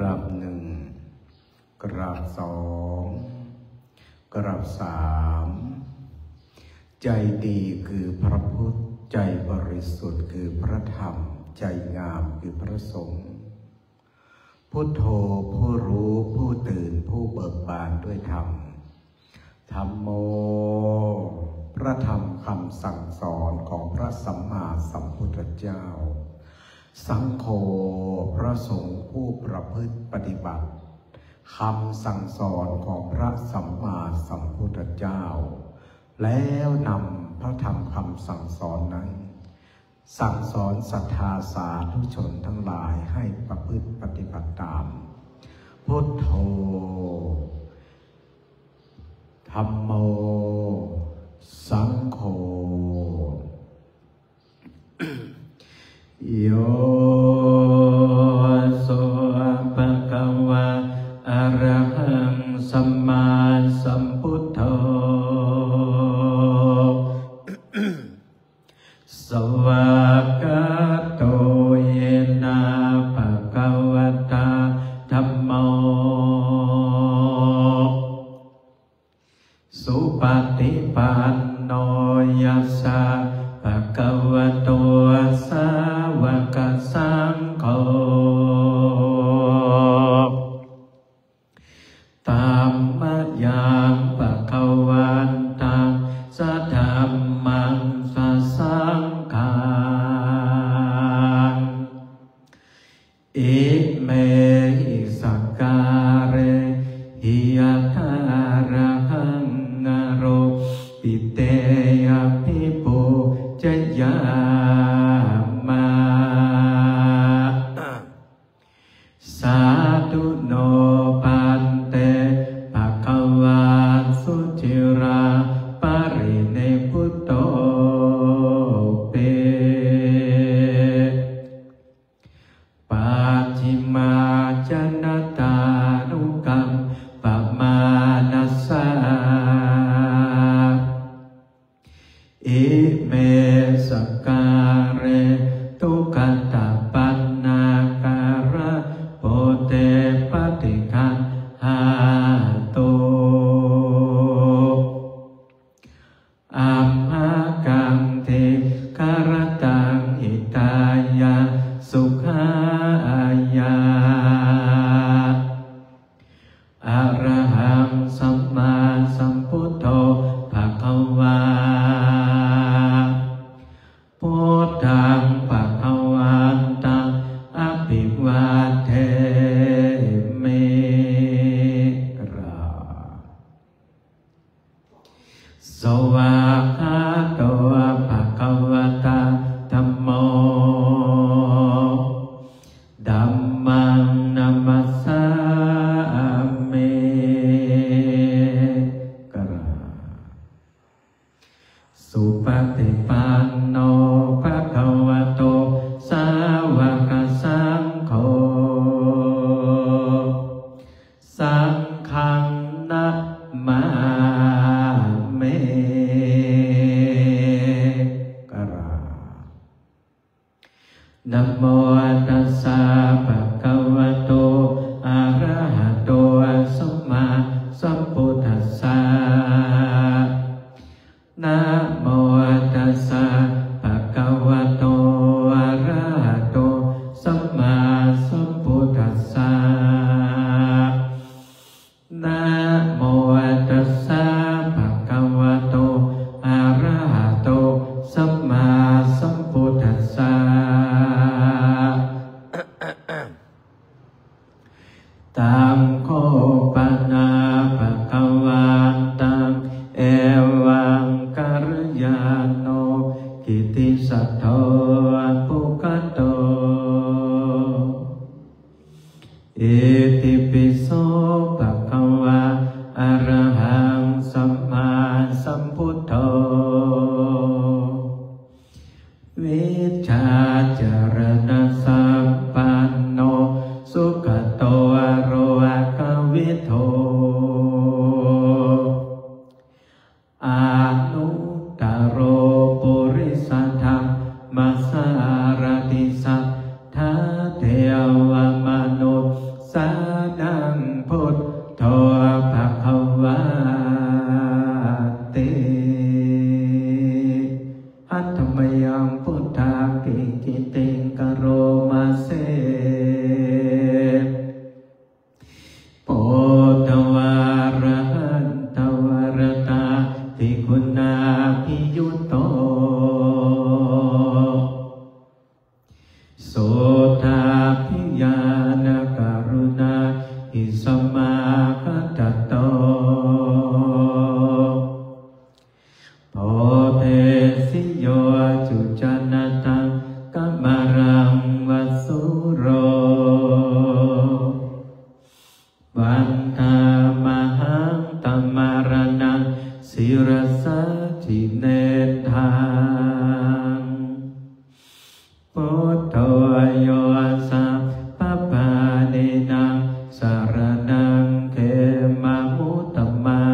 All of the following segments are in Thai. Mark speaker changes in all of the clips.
Speaker 1: ราบหนึ่งกราบสองกราบสามใจดีคือพระพุทธใจบริสุทธิ์คือพระธรรมใจงามคือพระสงฆ์พุทโธผู้รู้ผู้ตื่นผู้เบิกบานด้วยธรรมธัมโมพระธรรมคำสั่งสอนของพระสัมมาสัมพุทธเจ้าสังโฆพระสงฆ์ผู้ประพฤติปฏิบัติคำสั่งสอนของพระสัมมาสัมพุทธเจ้าแล้วนำพระธรรมคำสั่งสอนนั้นสั่งสอนศรัทธาสาธุชนทั้งหลายให้ประพฤติปฏิบัติตามพุทโธธัมโมสังโฆโยโสภะคะวะอะระหังสัมมาสัมพุทโธสวากาโตเยนะภะคะวะตาธัมโมสุปฏิปันโนยัสสะภะคะวะโตสาวกสังโฆธัมมยังภะคะวันตังสัทธัมมังสังฆังอิเมหิสักการะหิยะทาระหังอโรปิเตยะภิปุจยามาสาธุโนปันเตภะคะวะสุจิราปริเนพุตโตเปปัจฉิมาจนตานุกัมปมานัสสะอิเมสการะทุกขตาปันนาการะโพเตปฏิคันหาตุอัมหากังเทคารตังหิตายาสุขายาอะระหังสัมมาสัมพุทโธภะคะวาพุทธังภะคะวันตังอภิวาเทมิราสวากขาโตภะคะวะตาธัมโมธัมมังนัมมัสสามิกราสุปฏิปันโนภะคะวะโตสาวกสังโฆสังฆังนะมาเมกรานะโมตัสสะภะคะวะโตอะระหะโตสัมมาสัมพุทธัสสะนะโมตัสสะภะคะวะโตอะระหะโตสัมมาสัมพุทธัสสะนะโมตัสสะภะคะวะโตอะระหะโตสัมมาสัมพุทธัสสะ ศิรสะทิเนทางพุทโธโยสัพพปาเนนังสารนังเขมามุตตมั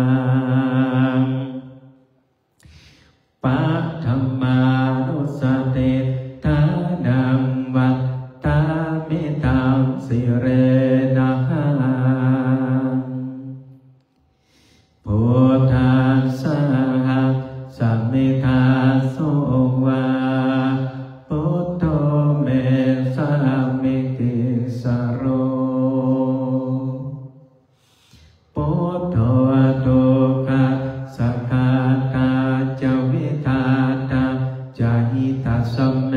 Speaker 1: งปัฏฐมานุสติทานังวัตตามิตังสิเรนะพุทธัสสะสัมมิทาโสวาพุทโธเมสามิติสโรพุทโธตุกัสสะกาตาจวิทาตาจาหิตัสสเม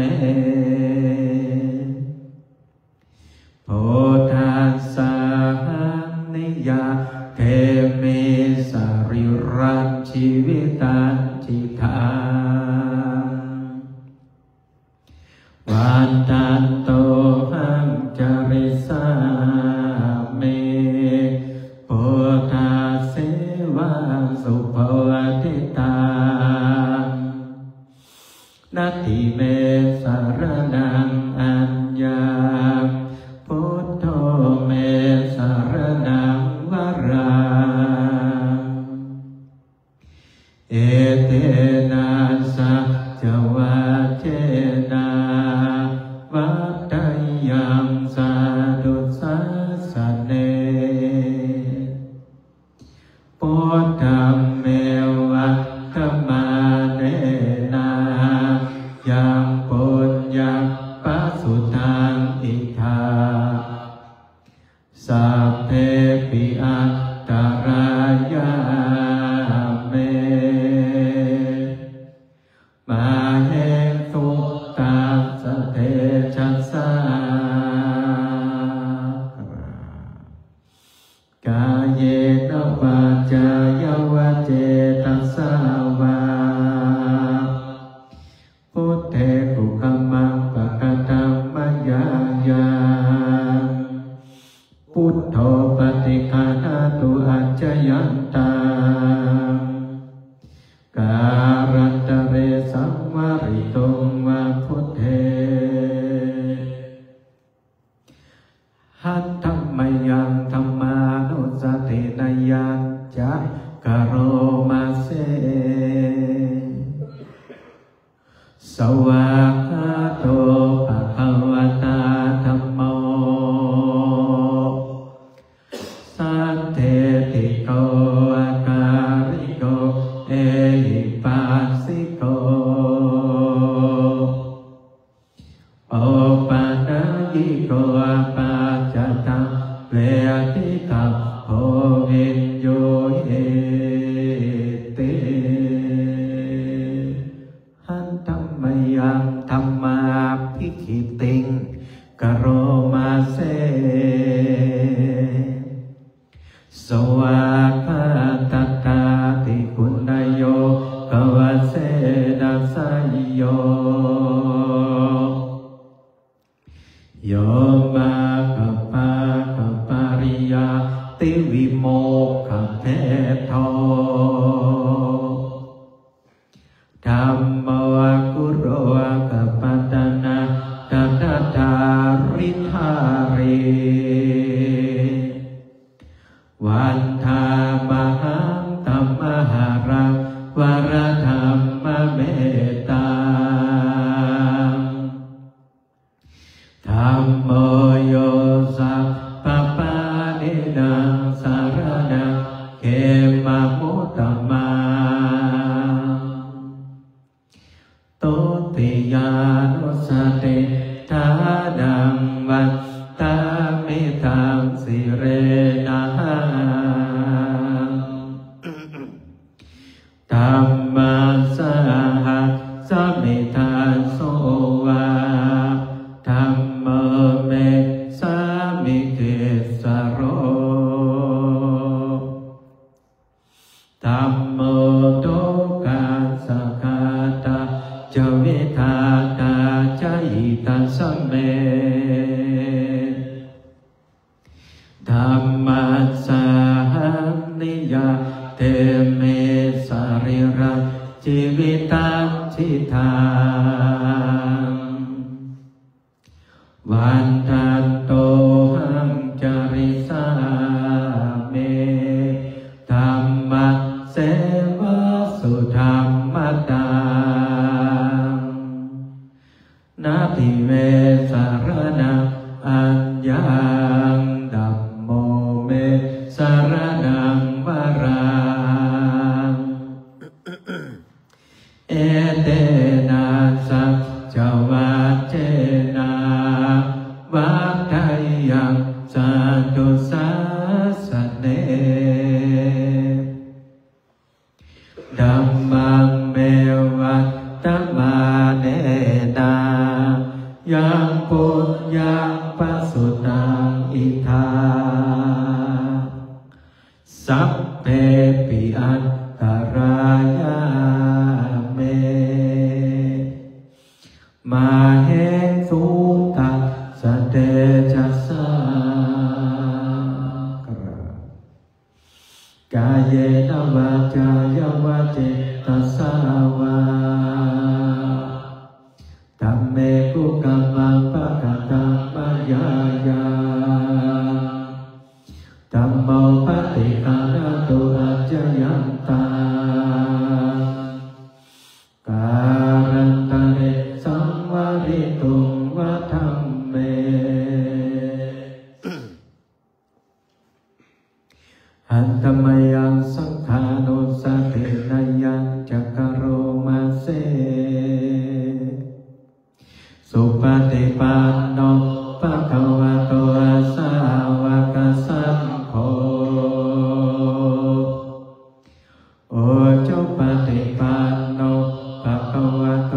Speaker 1: พุทธัสสะนิยาเทมิสาริรันชีวิตันจิตาวันตันโตหังจาริสาเมพุทธาเสวะสุภวติตานัตถิเมสารนังอัญญาพุทโธเมสารนังวราเอเตนะสัจวัจเจนะวัฏฏัยยังสาธุสัสสะเนพุทธัมเมวัคคมาเนนะยังปุญญังปัสสุทังอิทธาสัพเพปิอัตตรายาเมมาเหตุตัสสะเทชัสสะกายเยนวาจายวะเจตัสสาวาพุทเทกุขมังปะกตัมมยายังพุทโธปฏิฆานาตุอัจจยันตังการันตเรสัมวาริตุงวะพุทเทหัตถัมมยังธัมมานุสตินายัญจะกโรมาเสสวากขาโตภะคะวะตาธัมโมสันเทติโกอาการิโกเอหิปัสสิโกโอปานายิโกอาปาจตังเวทิตัพโพวินโยเอติหันธัมมยังธัมมาภิคิติงกโรมาเสสวากขาตัตตาติคุณโยกวเสนัสสยโยโยมาคปาคปาริยาติวิโมกขเพโทธัมโมกุโรกัปปัตตนาตัตตาริธาริวันธามหังธัมมหารังวรธัมมเมตตังธัมโมโยสัพพปาเนนังสารนังเขมามุตตมังตุติยานุสติทานังวัตตามิตังสิเรนะธัมมัสสะสัมมิทาโสวาธัมโมเมสามิติสโรธัมโมโตกัสสะกาตาจวิทาตาจหิตัสสะเมธัมมัสสะนิยาเตเมส สรีระชีวิตังชิทางวันทันโตหังจริสาเมธัมมะเสวะสุธรรมตังนาภิเวสารนังอัญญังธัมโมเมสารนังวรังเอเตนะสัจจวัจเจนะวัฏฏัยยังสันตุสัสสเนธัมมังเมวัตตมาเนนะยังปุญญังปัสสุตังอิทาสัพเพปิอันตรายาเมมาเหสุตัสสะเตจัสสะกายเยนวาจายวาเจตัสสาวาธัมเมกุกัมมังปะกะตังมายายาธัมโมปฏิฆานะตุอัจจยันตังการันตะเรสังวาริตุงวะธัมเมหันตมยังสังขานุสตินายังจักโรมาเสสุปฏิปันโนภะคะวะโตสาวกสังโฆโอจุปฏิปันโนภะคะวะโต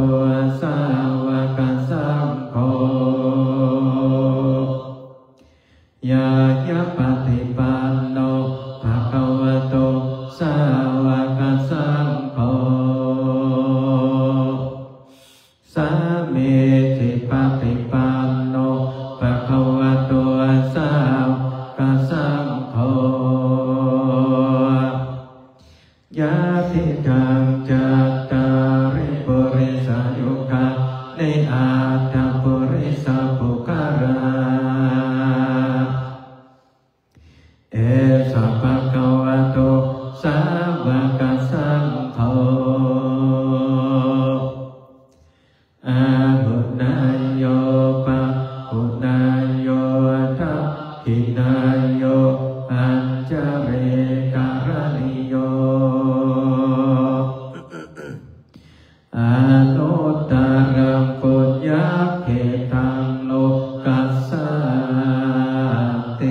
Speaker 1: สาวกสังโฆยายะปฏิปันโนภะคะวะโตสาวกสังโฆสามีจิปฏิปันโนภะคะวะโตสาวกสังโฆยะทิตังจัตตาริปุริสยุคาในอาตปุริสปุการาเอสะภะคะวะโตสาวกสังโฆอาหุนายโยปะหุนายโยทัพพินายโยอัญจเรการณิโยอนุตตรังปุญญเขตังโลกัสสเต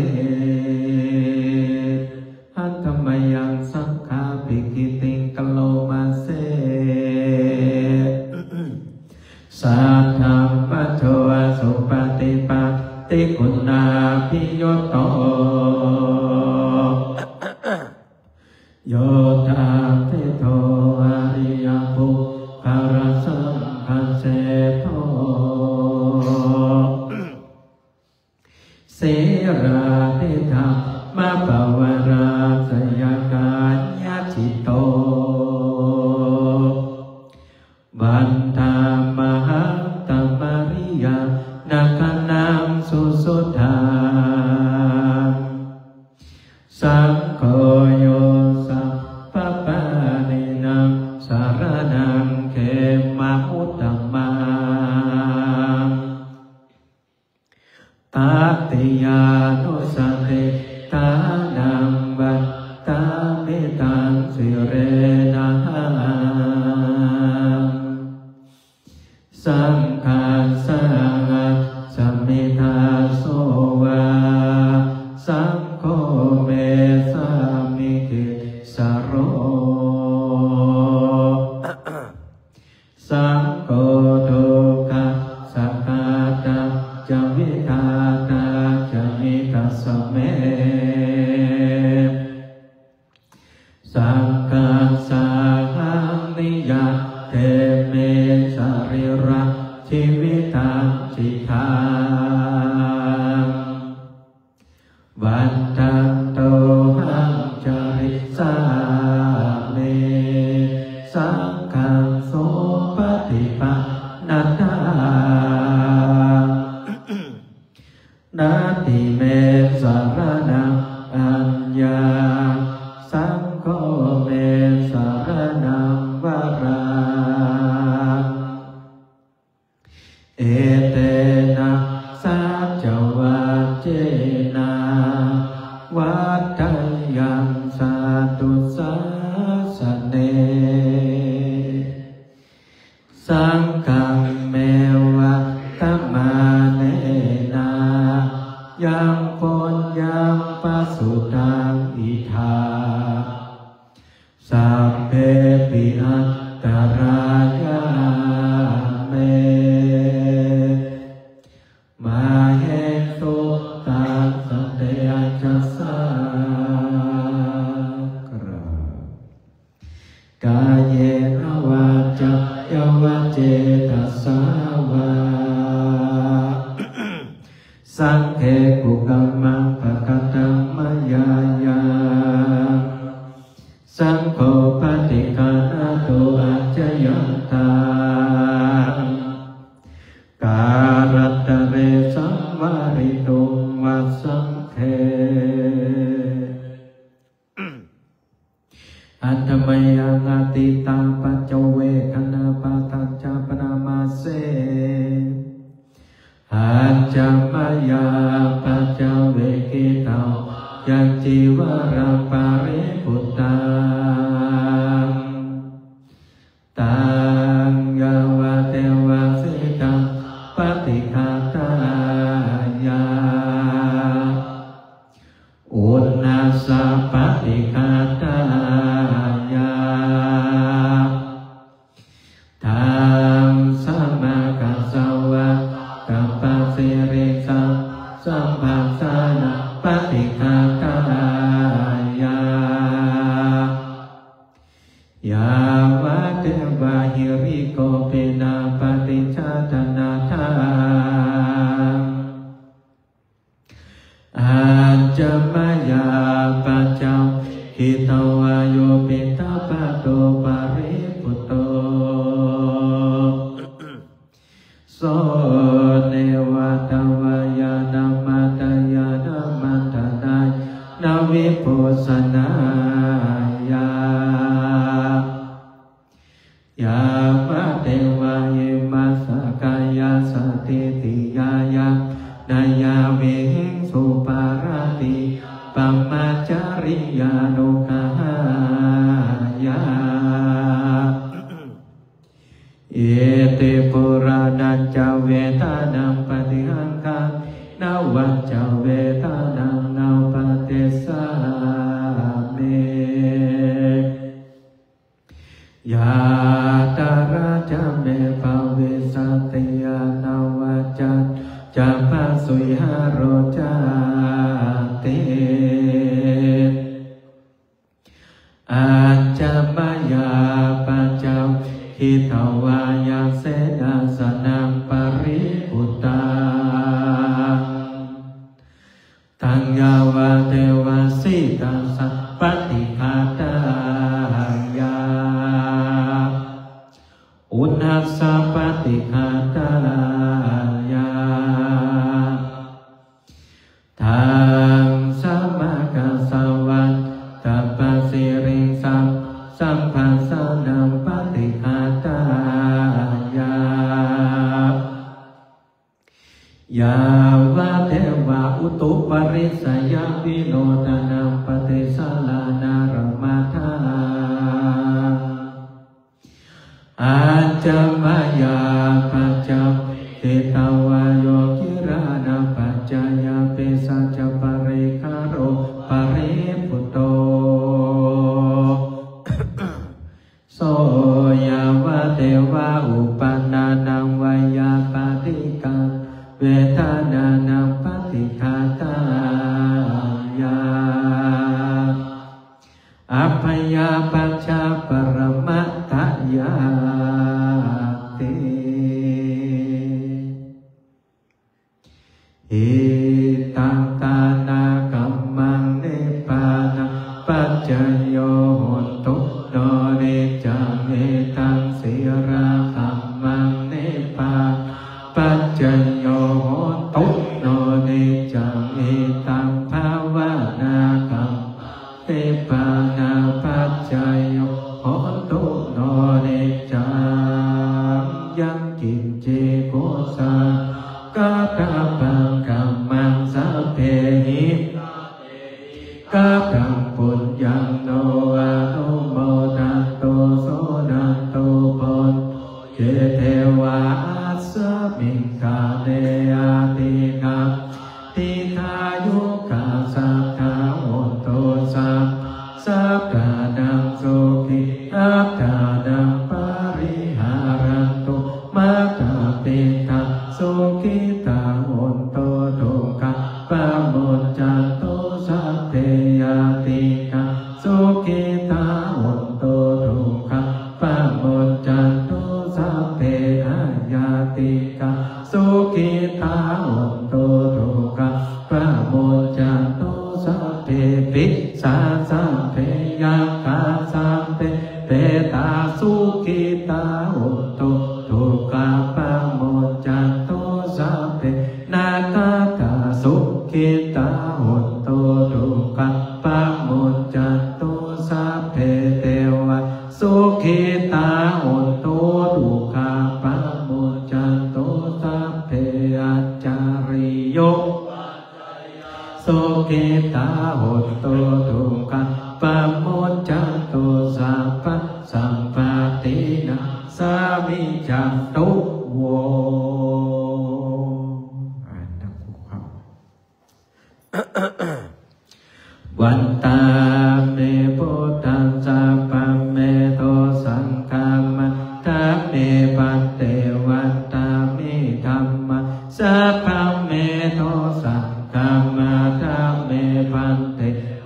Speaker 1: หันธมยังสังฆาภิกิติงกโลมาเสสัทธัมปัจโชสุปฏิปัตติคุณาภิโยโตโยธาเทโทอริยบุคคารสัมคัสเสโทเสราเทธรรมะภวราสยกาญาจิโตวันธามหังตมริยานาคนังสุสุธาสังโฆโยสัพพปานินังสารนังเขมามุตตมังตาติยานุสติตานังวัตตามิตังสิเรนะสังฆาสังสัมมิทาโสวาสังโฆเมสามิกิสโรสังโฆทุกขสักขาตาจวิทาตาจมิตัสสเมสังฆา ปิอัตตรายาเมมาเหตุตังสัตยาจัสสากายเยนวาจยวะเจตสาวาสังเขปุกัมมังปะกตัมมยายาสังโฆปฏิฆานะโตอัจจยันตาการัตตเรสัมวาริตุวัสสังเขอัตมยังอติตังปัจจเวคณาปะทัจจปนามาเสอัจจมยาปัจจเวกิตายังจีวรังปาริปุตตังตังยาวะเทวะสิตังปฏิฆาตายาอุณนาสะปฏิฆาตายาธัมสมากัสสวะกัปปะสิริสัมสัมภัสสนะปฏิฆาตายายาวะเทวะหิริโกเปนะปฏิชาตนาทาอาจมยาปัจจหิตวายโยปิตาปะโตปาริปุตโตโสเนวะตวายานามัตยานามัตนายนาวิปุสนายายามะเทวะเยมัสสกายาสติติยายานายาเวหิงสุปาราติปัมมาจาริยานุกายาเอติปุรานัจจเวทานังปฏิหังคังนาวัจจเวทานังนาปฏิสาเมยาตาราจาเมภาเวสัตยานาวัจจันจัมภะสุยหโรจาติอาจามยาปัจจหิตวายาเสนาสนังปริปุตตังตังยาวะเทวะสิตังสัพปฏิฆาตายาอุณหัสสะปฏิฆาตายาธัมสมากัสสวะตัปปะสิริสัมสัมภัสสนังปฏิฆาตายายาวะเทวะอุตุปริสยาวิโนทนังปฏิสาลานารมาทาอาจมยาปัจจหิตวายโยกิรานะปัจจยาเปสัจปะริคาโรปะริปุตโตโสยาวะเทวะอุปนานังวายาปฏิกังเวทานานังปฏิฆาตายาอัพยาปัจจปรมัตถยาติอิตังตานากัมมังเนปานะปัจจโยโหตุโนเนจังเอตังศิรากัมมังเนปาปัจจโยโหตุโนเนจังเอตังภาวนากัมเนปานาปัจจโยโหตุโนเนจังยังกินเจโกสากาตาปังกัมมังสัพเพหิกาตังปุญญังโนอานุโมทันโตโสนันโตปุญเจเทวาอัสสมิงคาเนอาติกัปติทายุกาสัพพะโหตุสัพสัพพะนังสุขิอัตตา เปตาสุขิตาโหตุทุกขปะโมจันโตสัพเพนาคตาสุขิตาโหตุทุกขปะโมจันโตสัพเพเทวะสุขิตาโหตุทุกขปะโมจันโตสัพเพอัจจาริโยสุขิตาโหตุทุกขปะโมจันโตสัพพะสัมปตินะสามิจันตุโวนักคุเขาวันตาเมพุทธัสสะปะเมโตสังฆามัตถะเมปัตเตวันตามิธัมมัสสะปะเมโตสังฆามัตถะเมปัตเต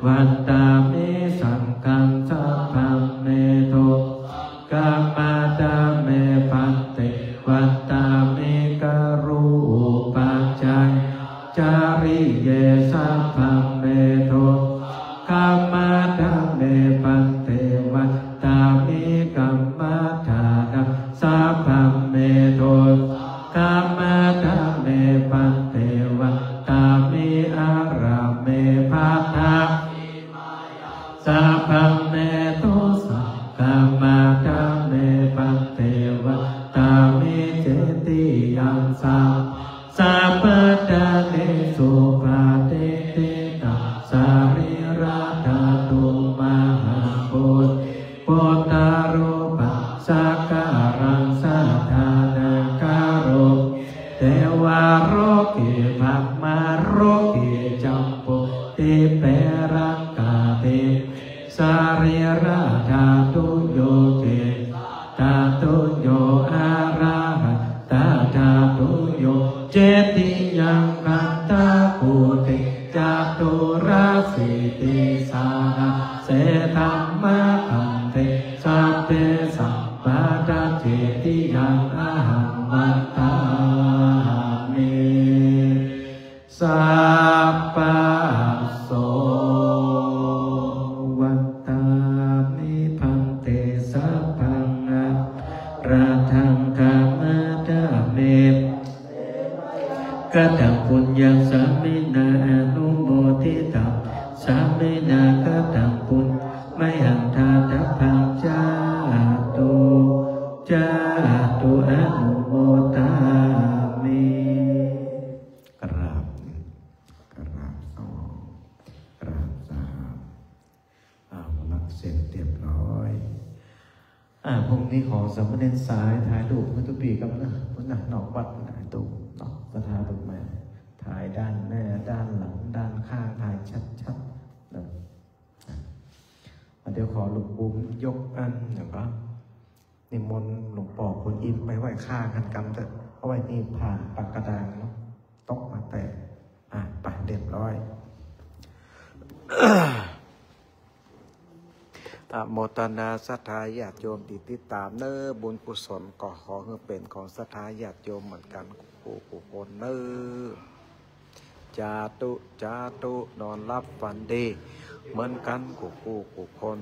Speaker 1: วันตามิสังฆังสะปะเมโตกัมมาตาเมปัตเตวันตามิกรูปัจจัยจาริเยสัพพะเมโตกัมมาตาเมปัตเตวันตามิกัมมาทานะสัพพะเมโตกัมมาตาเมปัตเตวันตามิอาราเมภัทธะสัพพะเมโตสังฆามาตาเมปัตเตวันตามิเจติยังสัพสัพพะตาเตสุปาเตเตนะสาริราธาตุมหาปุตปุตตารุปัสสะการังสัทธานาการุเทวาโรกิภัมมาโรกิจัมปุติเปรังกาเตสาริราธาตุโยเกตาตุโยอาราหะตาธาตุโยเจติยังคันตาภูติจาตุราสิติสานาเสธัมมะคันเตสัพเพสัมปะทะเจติยังอะหังวันตามิสัพพะโสวันตามิพันเตสัพพังอะระทังกามะตะเมกตังปุญญังสามินาอนุโมทิตังสามินากตังปุญมหังทาทัพพังจาตุอนุโมทามิกราบสองกราบสามลักเสร็จเรียบร้อยพรุ่งนี้ขอสามเณรสายถ่ายรูปเพื่อทุกปีกับนะนอกวัดนะตู้นอกสถานตุกแม่ถ่ายด้านหน้าด้านหลังด้านข้างถ่ายชัดๆนะเดี๋ยวขอหลวงปู่ยกอย่างก็นิมนต์หลวงปู่คนอิมไปไหว้ข้างกันกรรมเถอะเอาไว้นี่ผ่านปากกระดางเนาะตกมาแต่ไปเรียบร้อยโมทนาศรัทธาญาติโยมติดตามเน้อบุญกุศลก็ขอให้เป็นของศรัทธาญาติโยมเหมือนกันผู้คนเน้อจาตุนอนรับฝันดีเหมือนกันผู้คน